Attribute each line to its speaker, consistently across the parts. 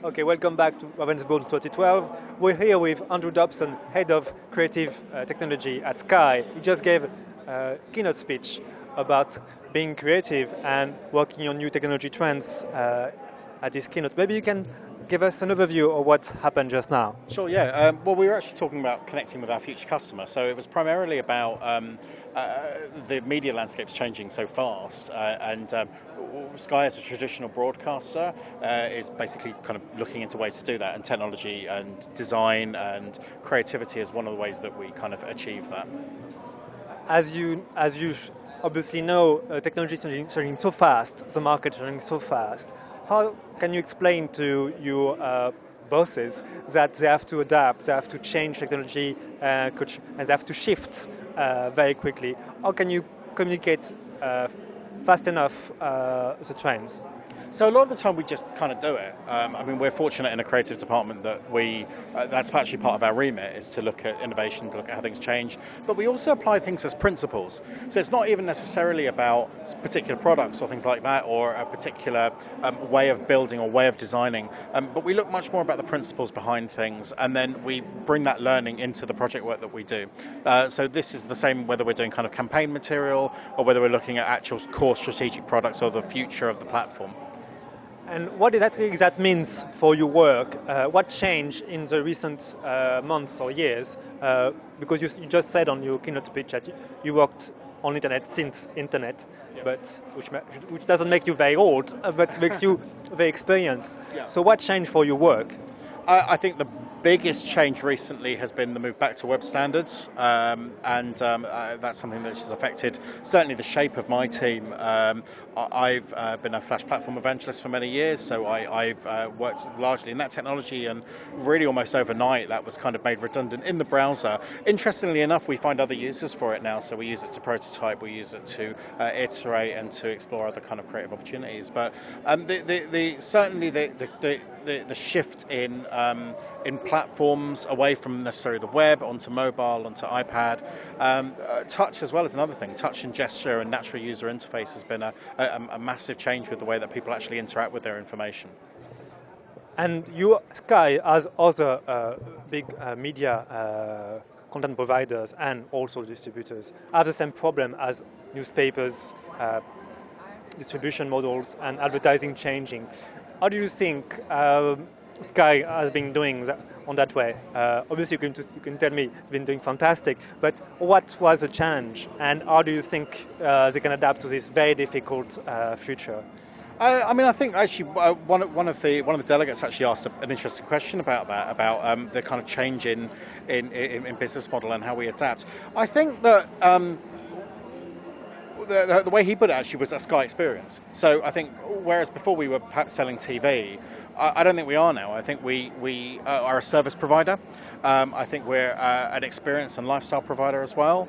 Speaker 1: Okay, welcome back to Ravensbourne2012. We're here with Andrew Dobson, Head of Creative Technology at Sky. He just gave a keynote speech about being creative and working on new technology trends at this keynote. Maybe you can give us an overview of what happened just now.
Speaker 2: Sure, yeah. Well, we were actually talking about connecting with our future customer, so it was primarily about the media landscape's changing so fast, and Sky, as a traditional broadcaster, is basically kind of looking into ways to do that, and technology and design and creativity is one of the ways that we kind of achieve that.
Speaker 1: As you obviously know, technology is changing so fast, the market is changing so fast. How can you explain to your bosses that they have to adapt, they have to change technology, and they have to shift very quickly? How can you communicate fast enough the trends?
Speaker 2: So a lot of the time we just kind of do it. I mean, we're fortunate in a creative department that that's actually part of our remit, is to look at innovation, to look at how things change. But we also apply things as principles. So it's not even necessarily about particular products or things like that, or a particular way of building or way of designing. But we look much more about the principles behind things, and then we bring that learning into the project work that we do. So this is the same whether we're doing kind of campaign material or whether we're looking at actual core strategic products or the future of the platform.
Speaker 1: And what exactly that means for your work? What changed in the recent months or years? Because you just said on your keynote speech that you worked on internet since internet,
Speaker 2: yeah.
Speaker 1: but which doesn't make you very old, but makes you very experienced.
Speaker 2: Yeah.
Speaker 1: So what changed for your work?
Speaker 2: I think the biggest change recently has been the move back to web standards, and that's something that has affected certainly the shape of my team. I've been a Flash platform evangelist for many years, so I've worked largely in that technology, and really almost overnight that was kind of made redundant in the browser. Interestingly enough, we find other uses for it now, so we use it to prototype, we use it to iterate and to explore other kind of creative opportunities. But certainly the shift in platforms away from necessarily the web onto mobile, onto iPad. Touch as well is another thing. Touch and gesture and natural user interface has been a massive change with the way that people actually interact with their information.
Speaker 1: And Sky, as other big media content providers and also distributors, have the same problem as newspapers, distribution models, and advertising changing. How do you think Sky has been doing on that way? Obviously, you can tell me it's been doing fantastic, but what was the challenge, and how do you think they can adapt to this very difficult future?
Speaker 2: I mean, I think actually one of the delegates actually asked an interesting question about that, about the kind of change in business model and how we adapt. I think that the way he put it actually was a Sky experience. So I think whereas before we were perhaps selling TV, I don't think we are now. I think we are a service provider. I think we're an experience and lifestyle provider as well.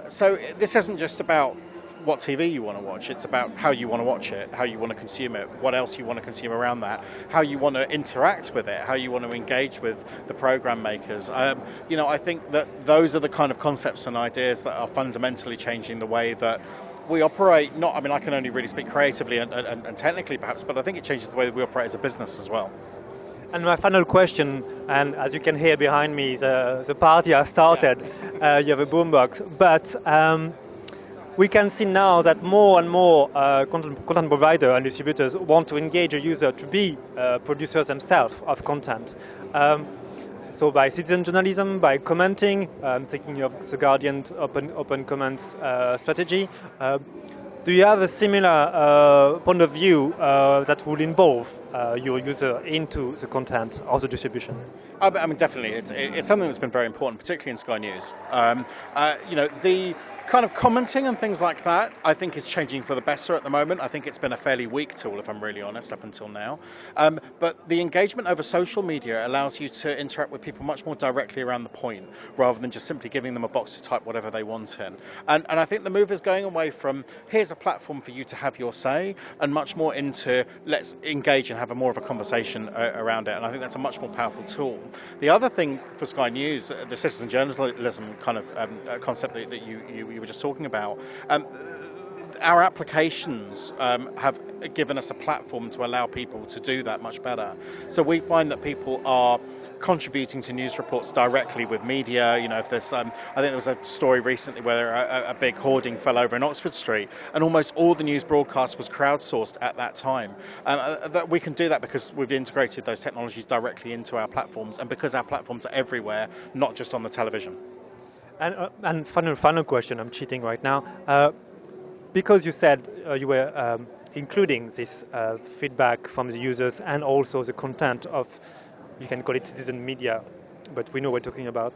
Speaker 2: So this isn't just about what TV you want to watch. It's about how you want to watch it, how you want to consume it, what else you want to consume around that, how you want to interact with it, how you want to engage with the program makers. I think that those are the kind of concepts and ideas that are fundamentally changing the way that we operate. I can only really speak creatively and technically perhaps, but I think it changes the way that we operate as a business as well.
Speaker 1: And my final question, and as you can hear behind me, the party has started. Yeah. You have a boombox, but we can see now that more and more content providers and distributors want to engage a user to be producers themselves of content. So by citizen journalism, by commenting, thinking of the Guardian open comments strategy. Do you have a similar point of view that will involve your user into the content or the distribution?
Speaker 2: I mean, definitely. It's something that's been very important, particularly in Sky News. The kind of commenting and things like that, I think, is changing for the better at the moment. I think it's been a fairly weak tool, if I'm really honest, up until now. But the engagement over social media allows you to interact with people much more directly around the point, rather than just simply giving them a box to type whatever they want in. And I think the move is going away from, here's a platform for you to have your say, and much more into, let's engage and have a more of a conversation around it. And I think that's a much more powerful tool. The other thing for Sky News, the citizen journalism kind of concept that you were just talking about, our applications have given us a platform to allow people to do that much better. So we find that people are contributing to news reports directly with media. You know, if there's, I think there was a story recently where a big hoarding fell over in Oxford Street, and almost all the news broadcast was crowdsourced at that time. That we can do that because we've integrated those technologies directly into our platforms, and because our platforms are everywhere, not just on the television.
Speaker 1: And final question. I'm cheating right now. Because you said you were including this feedback from the users and also the content of, you can call it citizen media, but we know what we're talking about.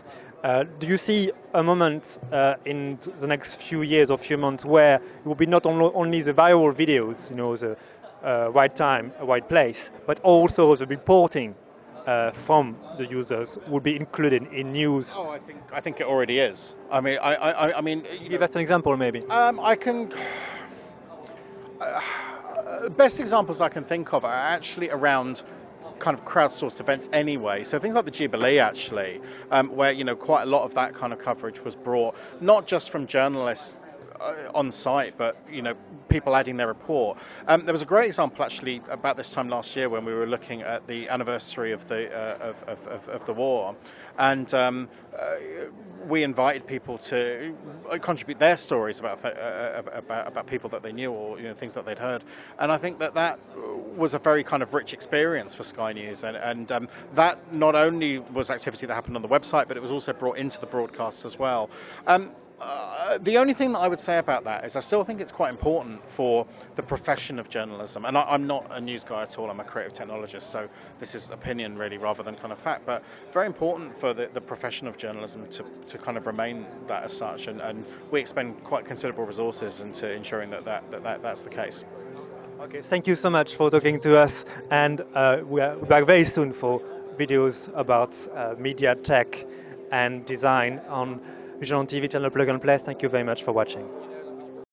Speaker 1: Do you see a moment in the next few years or few months where it will be not only the viral videos, you know, the right time, right place, but also the reporting from the users will be included in news?
Speaker 2: Oh, I think it already is. I mean, I mean.
Speaker 1: Give us an example, maybe.
Speaker 2: I can. Best examples I can think of are actually around kind of crowdsourced events anyway. So things like the Jubilee, actually, where, you know, quite a lot of that kind of coverage was brought, not just from journalists on site, but, you know, people adding their report. There was a great example actually about this time last year when we were looking at the anniversary of the war, and we invited people to contribute their stories about people that they knew, or, you know, things that they'd heard. And I think that was a very kind of rich experience for Sky News, and that not only was activity that happened on the website, but it was also brought into the broadcast as well. The only thing that I would say about that is I still think it's quite important for the profession of journalism, and I'm not a news guy at all, I'm a creative technologist, so this is opinion really rather than kind of fact, but very important for the profession of journalism to kind of remain that as such, and we expend quite considerable resources into ensuring that's the case.
Speaker 1: Okay, thank you so much for talking to us, and we're back very soon for videos about media, tech and design on VisionOntv channel Plug and Play. Thank you very much for watching.